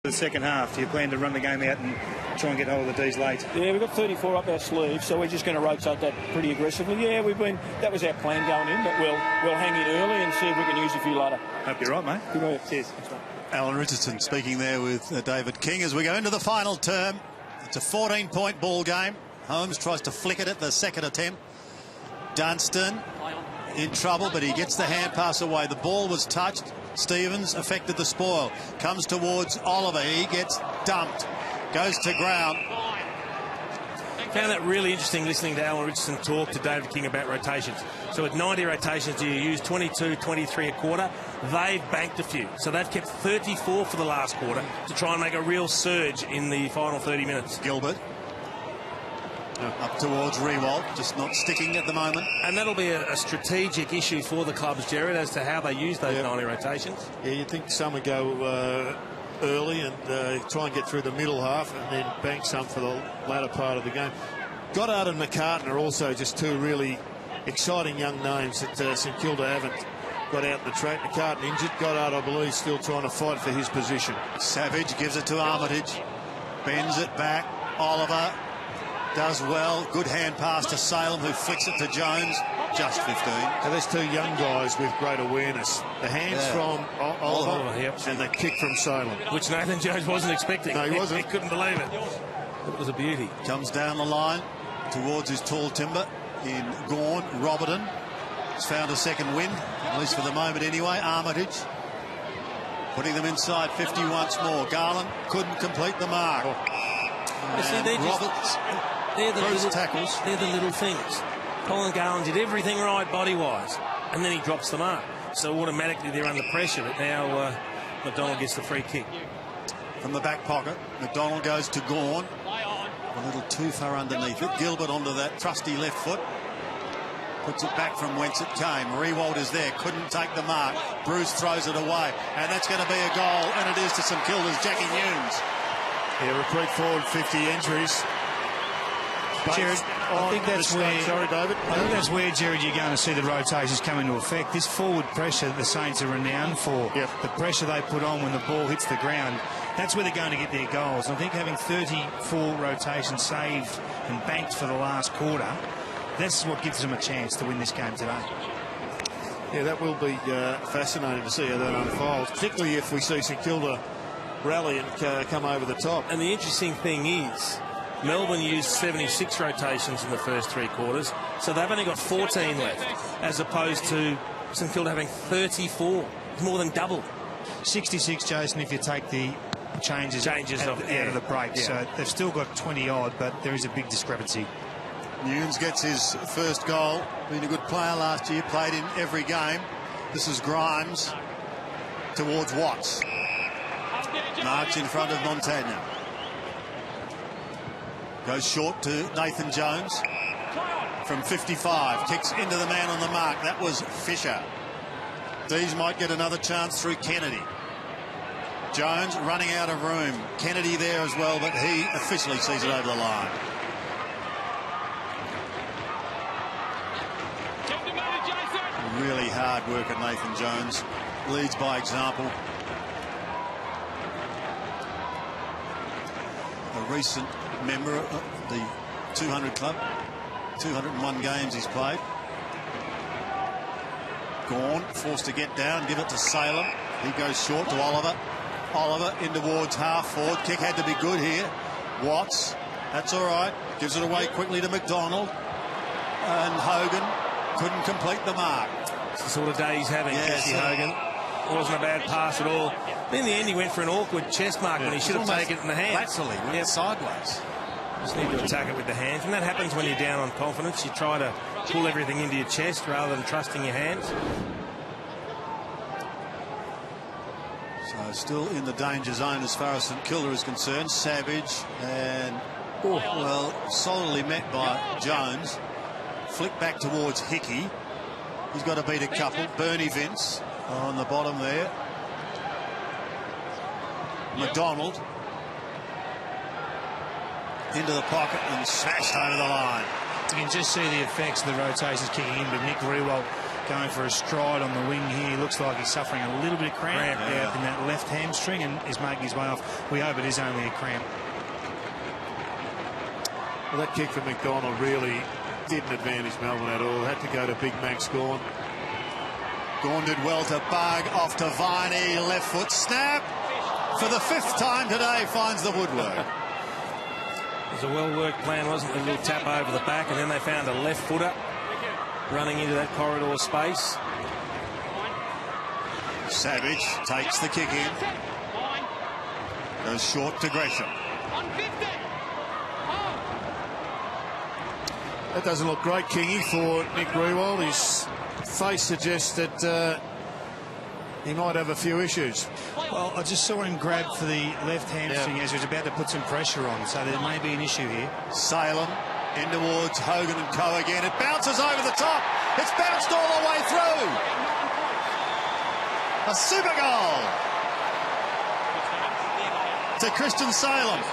The second half, do you plan to run the game out and try and get hold of the D's late? Yeah, we've got 34 up our sleeve, so we're just going to rotate that pretty aggressively. Yeah, that was our plan going in, but we'll hang in early and see if we can use a few later. Hope you're right, mate. Good move. Cheers. Thanks, mate. Alan Richardson speaking there with David King as we go into the final term. It's a 14-point ball game. Holmes tries to flick it at the second attempt. Dunstan in trouble, but he gets the hand pass away. The ball was touched. Stevens affected the spoil. Comes towards Oliver. He gets dumped. Goes to ground. Found that really interesting listening to Alan Richardson talk to David King about rotations. So at 90 rotations, you use 22, 23 a quarter. They've banked a few. So they've kept 34 for the last quarter to try and make a real surge in the final 30 minutes. Gilbert. Up towards Rewalt, just not sticking at the moment. And that'll be a strategic issue for the clubs, Jared, as to how they use those 90 rotations. Yeah, you'd think some would go early and try and get through the middle half and then bank some for the latter part of the game. Goddard and McCartan are also just two really exciting young names that St Kilda haven't got out the track. McCartan injured. Goddard, I believe, still trying to fight for his position. Savage gives it to Armitage. Bends it back. Oliver does well. Good hand pass to Salem, who flicks it to Jones. Just 15. So there's two young guys with great awareness. The hands from Oliver, yep, and the kick from Salem. Which Nathan Jones wasn't expecting. No, he wasn't. He couldn't believe it. It was a beauty. Comes down the line towards his tall timber in Gawn. Roberton has found a second wind, at least for the moment anyway. Armitage putting them inside 50 once more. Garland couldn't complete the mark. Roberts. They're the little tackles. They're the little things. Colin Garland did everything right body-wise, and then he drops the mark. So automatically they're under pressure. But now McDonald gets the free kick. From the back pocket, McDonald goes to Gawn. A little too far underneath it. Gilbert onto that trusty left foot. Puts it back from whence it came. Rewalt is there, couldn't take the mark. Bruce throws it away, and that's going to be a goal, and it is to St Kilda's Jackie Newnes. Yeah, repeat forward 50 entries. Jared, I think that's where. Sorry, David. I think that's where, Jared, you're going to see the rotations come into effect. This forward pressure that the Saints are renowned for, the pressure they put on when the ball hits the ground, that's where they're going to get their goals. I think having 34 rotations saved and banked for the last quarter, that's what gives them a chance to win this game today. Yeah, that will be fascinating to see how that unfolds, particularly if we see St Kilda rally and come over the top. And the interesting thing is, Melbourne used 76 rotations in the first three quarters, so they've only got 14 left, as opposed to St Kilda having 34. It's more than double. 66, Jason, if you take the changes out of the break. Yeah. So they've still got 20-odd, but there is a big discrepancy. Newnes gets his first goal. Been a good player last year, played in every game. This is Grimes towards Watts. March in front of Montagna. Goes short to Nathan Jones from 55. Kicks into the man on the mark. That was Fisher. These might get another chance through Kennedy. Jones running out of room. Kennedy there as well, but he officially sees it over the line. Really hard work at Nathan Jones. Leads by example. A recent member of the 200 club. 201 games he's played. Gawn forced to get down, give it to Salem. He goes short to Oliver. Oliver in towards half forward. Kick had to be good here. Watts, that's all right. Gives it away quickly to McDonald. And Hogan couldn't complete the mark. It's the sort of day he's having, Jesse Hogan. It wasn't a bad pass at all. But in the end, he went for an awkward chest mark when he should have taken it in the hands. Laterally, went sideways. Just need to attack it with the hands. And that happens when you're down on confidence. You try to pull everything into your chest rather than trusting your hands. So still in the danger zone as far as St Kilda is concerned. Savage and, solidly met by Jones. Flick back towards Hickey. He's got to beat a couple. Bernie Vince on the bottom there. McDonald into the pocket and smashed over the line. You can just see the effects of the rotations kicking in, but Nick Rewalt going for a stride on the wing here. Looks like he's suffering a little bit of cramp in that left hamstring and is making his way off. We hope it is only a cramp. Well, that kick from McDonald really didn't advantage Melbourne at all. Had to go to Big Max Gawn. Gawn did well to bug off to Viney. Left foot snap. For the 5th time today, finds the woodwork. It was a well-worked plan, wasn't it? A little tap over the back, and then they found a left footer running into that corridor space. Savage takes the kick in. Goes short to Gresham. That doesn't look great, Kingy, for Nick Riewoldt. His face suggests that he might have a few issues. Well, I just saw him grab for the left hamstring as he was about to put some pressure on, so there may be an issue here. Salem in towards Hogan and Co again. It bounces over the top. It's bounced all the way through. A super goal to Christian Salem.